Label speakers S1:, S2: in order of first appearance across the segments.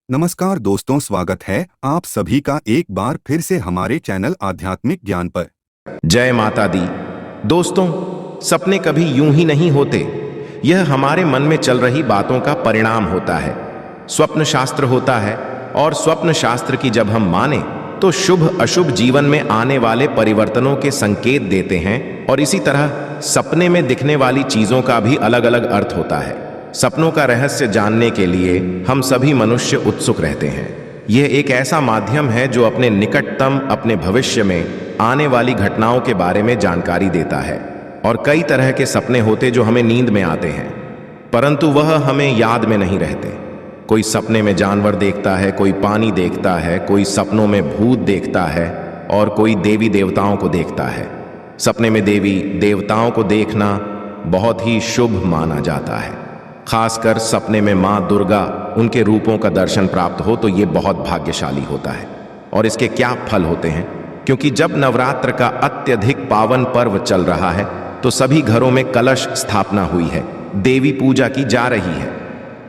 S1: नमस्कार दोस्तों, स्वागत है आप सभी का एक बार फिर से हमारे चैनल आध्यात्मिक ज्ञान पर।
S2: जय माता दी। दोस्तों, सपने कभी यूं ही नहीं होते। यह हमारे मन में चल रही बातों का परिणाम होता है। स्वप्न शास्त्र होता है और स्वप्न शास्त्र की जब हम माने तो शुभ अशुभ जीवन में आने वाले परिवर्तनों के संकेत देते हैं। और इसी तरह सपने में दिखने वाली चीजों का भी अलग अलग अर्थ होता है। सपनों का रहस्य जानने के लिए हम सभी मनुष्य उत्सुक रहते हैं। यह एक ऐसा माध्यम है जो अपने निकटतम, अपने भविष्य में आने वाली घटनाओं के बारे में जानकारी देता है। और कई तरह के सपने होते जो हमें नींद में आते हैं, परंतु वह हमें याद में नहीं रहते। कोई सपने में जानवर देखता है, कोई पानी देखता है, कोई सपनों में भूत देखता है और कोई देवी देवताओं को देखता है। सपने में देवी देवताओं को देखना बहुत ही शुभ माना जाता है। खासकर सपने में माँ दुर्गा, उनके रूपों का दर्शन प्राप्त हो तो ये बहुत भाग्यशाली होता है। और इसके क्या फल होते हैं? क्योंकि जब नवरात्र का अत्यधिक पावन पर्व चल रहा है तो सभी घरों में कलश स्थापना हुई है, देवी पूजा की जा रही है।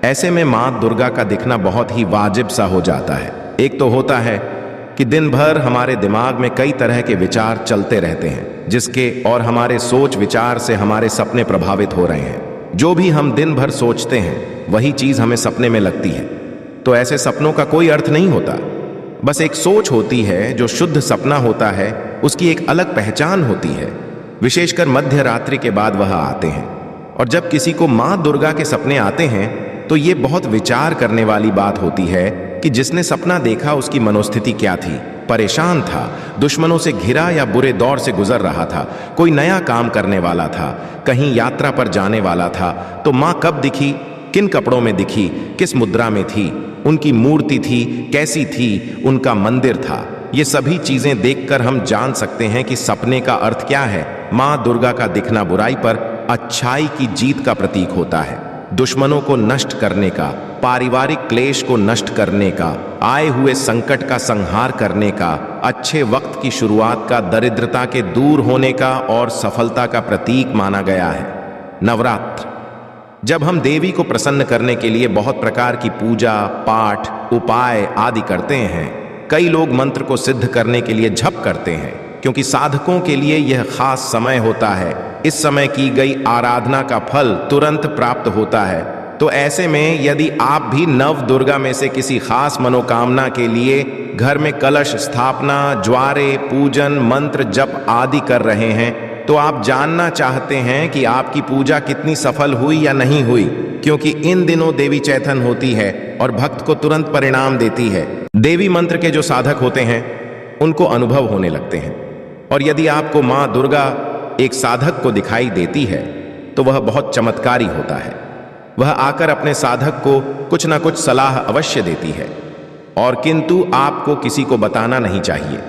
S2: ऐसे में माँ दुर्गा का दिखना बहुत ही वाजिब सा हो जाता है। एक तो होता है कि दिन भर हमारे दिमाग में कई तरह के विचार चलते रहते हैं, जिसके और हमारे सोच विचार से हमारे सपने प्रभावित हो रहे हैं। जो भी हम दिन भर सोचते हैं वही चीज हमें सपने में लगती है। तो ऐसे सपनों का कोई अर्थ नहीं होता, बस एक सोच होती है। जो शुद्ध सपना होता है उसकी एक अलग पहचान होती है। विशेषकर मध्य रात्रि के बाद वह आते हैं। और जब किसी को माँ दुर्गा के सपने आते हैं तो ये बहुत विचार करने वाली बात होती है कि जिसने सपना देखा उसकी मनोस्थिति क्या थी। परेशान था, दुश्मनों से घिरा या बुरे दौर से गुजर रहा था, कोई नया काम करने वाला था, कहीं यात्रा पर जाने वाला था। तो माँ कब दिखी, किन कपड़ों में दिखी, किस मुद्रा में थी, उनकी मूर्ति थी, कैसी थी, उनका मंदिर था, ये सभी चीजें देखकर हम जान सकते हैं कि सपने का अर्थ क्या है। माँ दुर्गा का दिखना बुराई पर अच्छाई की जीत का प्रतीक होता है, दुश्मनों को नष्ट करने का, पारिवारिक क्लेश को नष्ट करने का, आए हुए संकट का संहार करने का, अच्छे वक्त की शुरुआत का, दरिद्रता के दूर होने का और सफलता का प्रतीक माना गया है। नवरात्र, जब हम देवी को प्रसन्न करने के लिए बहुत प्रकार की पूजा पाठ, उपाय आदि करते हैं। कई लोग मंत्र को सिद्ध करने के लिए जप करते हैं, क्योंकि साधकों के लिए यह खास समय होता है। इस समय की गई आराधना का फल तुरंत प्राप्त होता है। तो ऐसे में यदि आप भी नव दुर्गा में से किसी खास मनोकामना के लिए घर में कलश स्थापना, ज्वारे, पूजन, मंत्र जप आदि कर रहे हैं, तो आप जानना चाहते हैं कि आपकी पूजा कितनी सफल हुई या नहीं हुई, क्योंकि इन दिनों देवी चैतन्य होती है और भक्त को तुरंत परिणाम देती है। देवी मंत्र के जो साधक होते हैं उनको अनुभव होने लगते हैं। और यदि आपको माँ दुर्गा एक साधक को दिखाई देती है तो वह बहुत चमत्कारी होता है। वह आकर अपने साधक को कुछ ना कुछ सलाह अवश्य देती है, और किंतु आपको किसी को बताना नहीं चाहिए।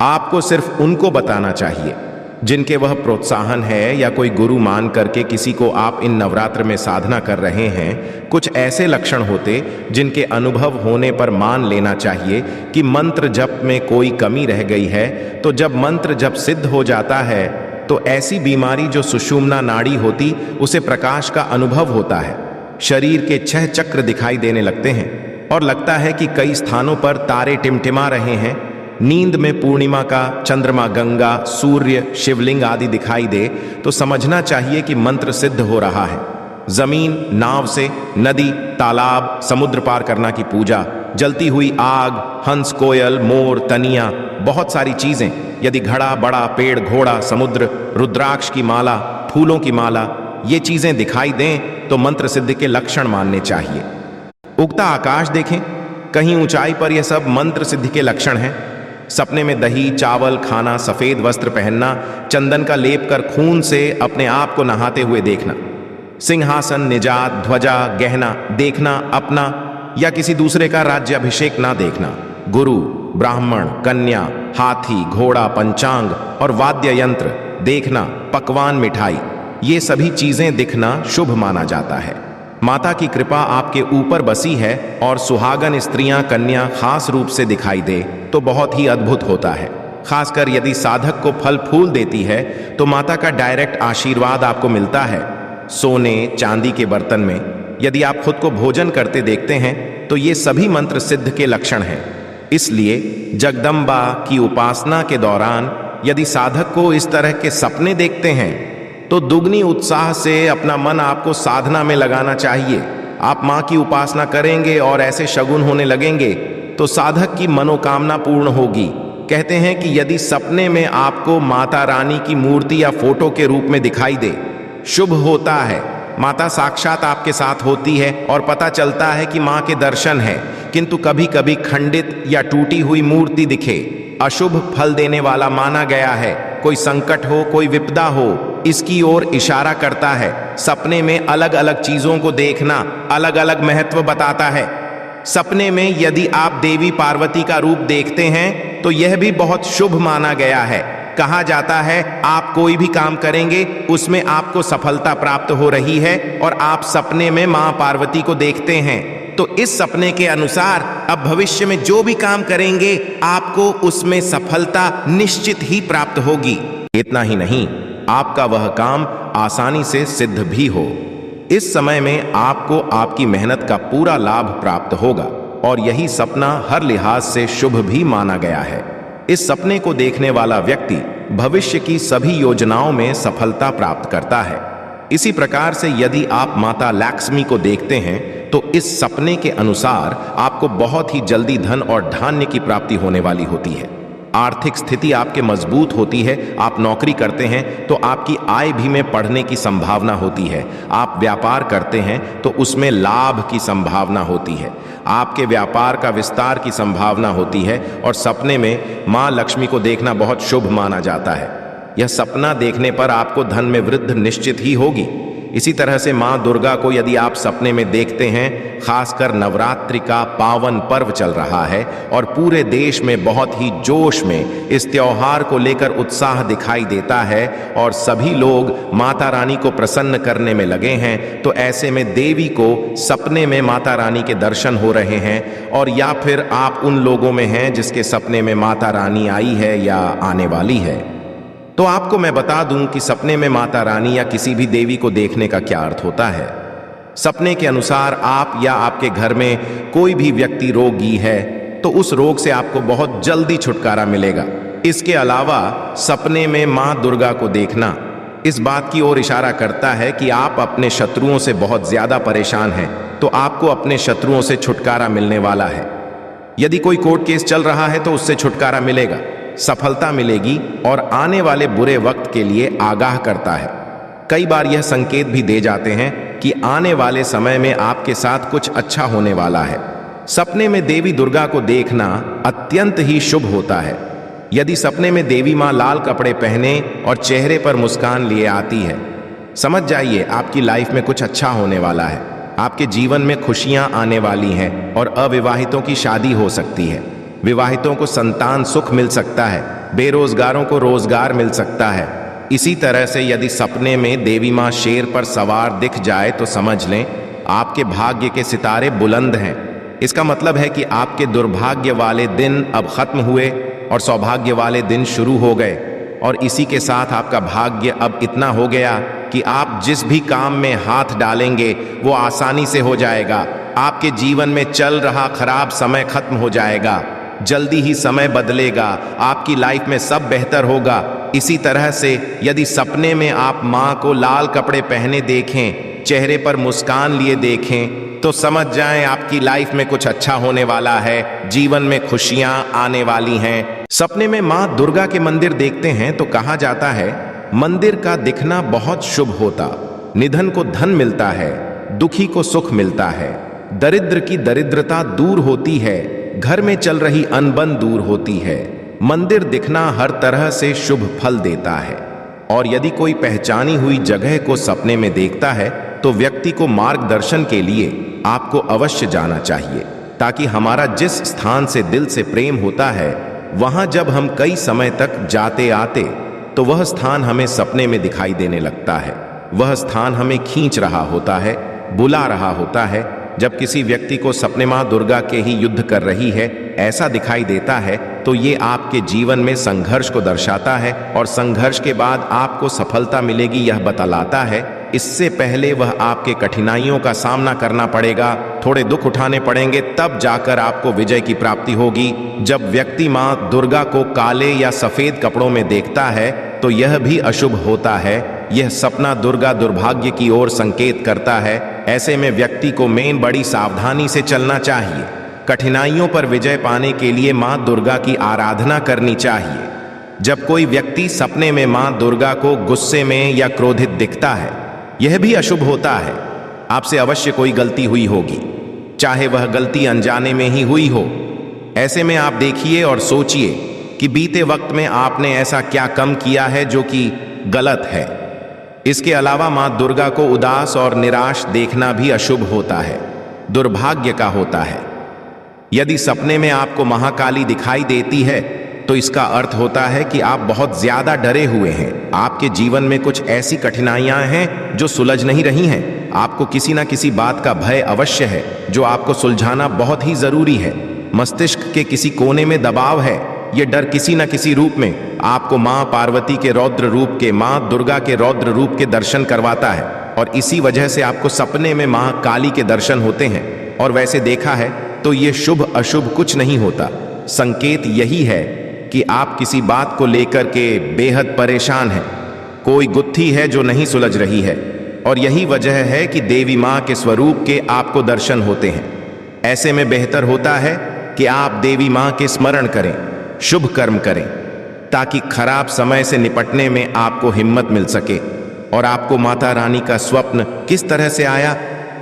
S2: आपको सिर्फ उनको बताना चाहिए जिनके वह प्रोत्साहन है, या कोई गुरु मान करके किसी को आप इन नवरात्र में साधना कर रहे हैं। कुछ ऐसे लक्षण होते जिनके अनुभव होने पर मान लेना चाहिए कि मंत्र जप में कोई कमी रह गई है। तो जब मंत्र जप सिद्ध हो जाता है तो ऐसी बीमारी जो सुषुम्ना नाड़ी होती, उसे प्रकाश का अनुभव होता है। शरीर के 6 चक्र दिखाई देने लगते हैं और लगता है कि कई स्थानों पर तारे टिमटिमा रहे हैं। नींद में पूर्णिमा का चंद्रमा, गंगा, सूर्य, शिवलिंग आदि दिखाई दे तो समझना चाहिए कि मंत्र सिद्ध हो रहा है। जमीन, नाव से नदी, तालाब, समुद्र पार करना की पूजा, जलती हुई आग, हंस, कोयल, मोर, तनिया, बहुत सारी चीजें, यदि घड़ा, बड़ा पेड़, घोड़ा, समुद्र, रुद्राक्ष की माला, फूलों की माला, ये चीजें दिखाई दें तो मंत्र सिद्धि के लक्षण मानने चाहिए। उगता आकाश देखें, कहीं ऊंचाई पर यह सब मंत्र सिद्धि के लक्षण हैं। सपने में दही चावल खाना, सफेद वस्त्र पहनना, चंदन का लेप कर खून से अपने आप को नहाते हुए देखना, सिंहासन, निजात, ध्वजा, गहना देखना, अपना या किसी दूसरे का राज्याभिषेक ना देखना, गुरु, ब्राह्मण, कन्या, हाथी, घोड़ा, पंचांग और वाद्य यंत्र देखना, पकवान, मिठाई, ये सभी चीजें दिखना शुभ माना जाता है। माता की कृपा आपके ऊपर बसी है और सुहागन स्त्रियां, कन्या खास रूप से दिखाई दे तो बहुत ही अद्भुत होता है। खासकर यदि साधक को फल फूल देती है तो माता का डायरेक्ट आशीर्वाद आपको मिलता है। सोने चांदी के बर्तन में यदि आप खुद को भोजन करते देखते हैं तो ये सभी मंत्र सिद्ध के लक्षण हैं। इसलिए जगदम्बा की उपासना के दौरान यदि साधक को इस तरह के सपने देखते हैं तो दुगनी उत्साह से अपना मन आपको साधना में लगाना चाहिए। आप माँ की उपासना करेंगे और ऐसे शगुन होने लगेंगे तो साधक की मनोकामना पूर्ण होगी। कहते हैं कि यदि सपने में आपको माता रानी की मूर्ति या फोटो के रूप में दिखाई दे, शुभ होता है। माता साक्षात आपके साथ होती है और पता चलता है कि माँ के दर्शन है। किंतु कभी कभी खंडित या टूटी हुई मूर्ति दिखे, अशुभ फल देने वाला माना गया है। कोई संकट हो, कोई विपदा हो, इसकी ओर इशारा करता है। सपने में अलग अलग चीजों को देखना अलग अलग महत्व बताता है। सपने में यदि आप देवी पार्वती का रूप देखते हैं तो यह भी बहुत शुभ माना गया है। कहा जाता है आप कोई भी काम करेंगे उसमें आपको सफलता प्राप्त हो रही है और आप सपने में मां पार्वती को देखते हैं तो इस सपने के अनुसार अब भविष्य में जो भी काम करेंगे आपको उसमें सफलता निश्चित ही प्राप्त होगी। इतना ही नहीं, आपका वह काम आसानी से सिद्ध भी हो। इस समय में आपको आपकी मेहनत का पूरा लाभ प्राप्त होगा और यही सपना हर लिहाज से शुभ भी माना गया है। इस सपने को देखने वाला व्यक्ति भविष्य की सभी योजनाओं में सफलता प्राप्त करता है। इसी प्रकार से यदि आप माता लक्ष्मी को देखते हैं तो इस सपने के अनुसार आपको बहुत ही जल्दी धन और धान्य की प्राप्ति होने वाली होती है। आर्थिक स्थिति आपके मजबूत होती है। आप नौकरी करते हैं तो आपकी आय भी में बढ़ने की संभावना होती है। आप व्यापार करते हैं तो उसमें लाभ की संभावना होती है। आपके व्यापार का विस्तार की संभावना होती है और सपने में मां लक्ष्मी को देखना बहुत शुभ माना जाता है। यह सपना देखने पर आपको धन में वृद्धि निश्चित ही होगी। इसी तरह से मां दुर्गा को यदि आप सपने में देखते हैं, खासकर नवरात्रि का पावन पर्व चल रहा है और पूरे देश में बहुत ही जोश में इस त्योहार को लेकर उत्साह दिखाई देता है और सभी लोग माता रानी को प्रसन्न करने में लगे हैं, तो ऐसे में देवी को सपने में माता रानी के दर्शन हो रहे हैं और या फिर आप उन लोगों में हैं जिसके सपने में माता रानी आई है या आने वाली है। तो आपको मैं बता दूं कि सपने में माता रानी या किसी भी देवी को देखने का क्या अर्थ होता है। सपने के अनुसार आप या आपके घर में कोई भी व्यक्ति रोगी है तो उस रोग से आपको बहुत जल्दी छुटकारा मिलेगा। इसके अलावा सपने में मां दुर्गा को देखना इस बात की ओर इशारा करता है कि आप अपने शत्रुओं से बहुत ज्यादा परेशान हैं, तो आपको अपने शत्रुओं से छुटकारा मिलने वाला है। यदि कोई कोर्ट केस चल रहा है तो उससे छुटकारा मिलेगा, सफलता मिलेगी और आने वाले बुरे वक्त के लिए आगाह करता है। कई बार यह संकेत भी दे जाते हैं कि आने वाले समय में आपके साथ कुछ अच्छा होने वाला है। सपने में देवी दुर्गा को देखना अत्यंत ही शुभ होता है। यदि सपने में देवी मां लाल कपड़े पहने और चेहरे पर मुस्कान लिए आती है, समझ जाइए आपकी लाइफ में कुछ अच्छा होने वाला है। आपके जीवन में खुशियां आने वाली हैं और अविवाहितों की शादी हो सकती है। विवाहितों को संतान सुख मिल सकता है, बेरोजगारों को रोजगार मिल सकता है। इसी तरह से यदि सपने में देवी मां शेर पर सवार दिख जाए तो समझ लें आपके भाग्य के सितारे बुलंद हैं। इसका मतलब है कि आपके दुर्भाग्य वाले दिन अब खत्म हुए और सौभाग्य वाले दिन शुरू हो गए और इसी के साथ आपका भाग्य अब इतना हो गया कि आप जिस भी काम में हाथ डालेंगे वो आसानी से हो जाएगा। आपके जीवन में चल रहा खराब समय खत्म हो जाएगा, जल्दी ही समय बदलेगा, आपकी लाइफ में सब बेहतर होगा। इसी तरह से यदि सपने में आप मां को लाल कपड़े पहने देखें, चेहरे पर मुस्कान लिए देखें, तो समझ जाएं आपकी लाइफ में कुछ अच्छा होने वाला है, जीवन में खुशियां आने वाली हैं। सपने में मां दुर्गा के मंदिर देखते हैं तो कहा जाता है मंदिर का दिखना बहुत शुभ होता। निधन को धन मिलता है, दुखी को सुख मिलता है, दरिद्र की दरिद्रता दूर होती है, घर में चल रही अनबन दूर होती है। मंदिर दिखना हर तरह से शुभ फल देता है। और यदि कोई पहचानी हुई जगह को सपने में देखता है तो व्यक्ति को मार्गदर्शन के लिए आपको अवश्य जाना चाहिए, ताकि हमारा जिस स्थान से दिल से प्रेम होता है वहां जब हम कई समय तक जाते आते तो वह स्थान हमें सपने में दिखाई देने लगता है। वह स्थान हमें खींच रहा होता है, बुला रहा होता है। जब किसी व्यक्ति को सपने मां दुर्गा के ही युद्ध कर रही है ऐसा दिखाई देता है तो ये आपके जीवन में संघर्ष को दर्शाता है और संघर्ष के बाद आपको सफलता मिलेगी यह बतलाता है। इससे पहले वह आपके कठिनाइयों का सामना करना पड़ेगा, थोड़े दुख उठाने पड़ेंगे, तब जाकर आपको विजय की प्राप्ति होगी। जब व्यक्ति मां दुर्गा को काले या सफेद कपड़ों में देखता है तो यह भी अशुभ होता है। यह सपना दुर्गा दुर्भाग्य की ओर संकेत करता है। ऐसे में व्यक्ति को बड़ी सावधानी से चलना चाहिए। कठिनाइयों पर विजय पाने के लिए मां दुर्गा की आराधना करनी चाहिए। जब कोई व्यक्ति सपने में मां दुर्गा को गुस्से में या क्रोधित दिखता है, यह भी अशुभ होता है। आपसे अवश्य कोई गलती हुई होगी, चाहे वह गलती अनजाने में ही हुई हो। ऐसे में आप देखिए और सोचिए कि बीते वक्त में आपने ऐसा क्या कम किया है जो कि गलत है। इसके अलावा मां दुर्गा को उदास और निराश देखना भी अशुभ होता है, दुर्भाग्य का होता है। यदि सपने में आपको महाकाली दिखाई देती है तो इसका अर्थ होता है कि आप बहुत ज्यादा डरे हुए हैं। आपके जीवन में कुछ ऐसी कठिनाइयां हैं जो सुलझ नहीं रही हैं। आपको किसी ना किसी बात का भय अवश्य है जो आपको सुलझाना बहुत ही जरूरी है। मस्तिष्क के किसी कोने में दबाव है। यह डर किसी न किसी रूप में आपको मां पार्वती के रौद्र रूप के, मां दुर्गा के रौद्र रूप के दर्शन करवाता है और इसी वजह से आपको सपने में मां काली के दर्शन होते हैं। और वैसे देखा है तो ये शुभ अशुभ कुछ नहीं होता। संकेत यही है कि आप किसी बात को लेकर के बेहद परेशान हैं। कोई गुत्थी है जो नहीं सुलझ रही है और यही वजह है कि देवी मां के स्वरूप के आपको दर्शन होते हैं। ऐसे में बेहतर होता है कि आप देवी मां के स्मरण करें, शुभ कर्म करें, ताकि खराब समय से निपटने में आपको हिम्मत मिल सके। और आपको माता रानी का स्वप्न किस तरह से आया,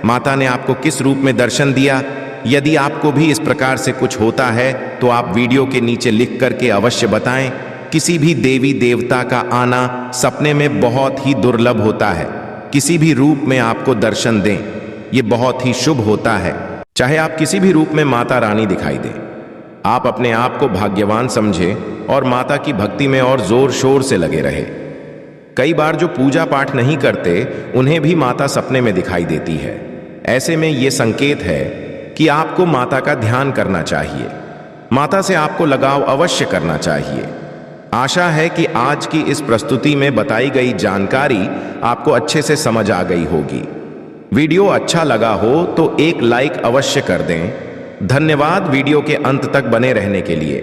S2: माता ने आपको किस रूप में दर्शन दिया, यदि आपको भी इस प्रकार से कुछ होता है तो आप वीडियो के नीचे लिख करके अवश्य बताएं। किसी भी देवी देवता का आना सपने में बहुत ही दुर्लभ होता है। किसी भी रूप में आपको दर्शन दें, ये बहुत ही शुभ होता है। चाहे आप किसी भी रूप में माता रानी दिखाई दें, आप अपने आप को भाग्यवान समझें और माता की भक्ति में और जोर शोर से लगे रहे। कई बार जो पूजा पाठ नहीं करते उन्हें भी माता सपने में दिखाई देती है। ऐसे में ये संकेत है कि आपको माता का ध्यान करना चाहिए, माता से आपको लगाव अवश्य करना चाहिए। आशा है कि आज की इस प्रस्तुति में बताई गई जानकारी आपको अच्छे से समझ आ गई होगी। वीडियो अच्छा लगा हो तो एक लाइक अवश्य कर दें। धन्यवाद वीडियो के अंत तक बने रहने के लिए।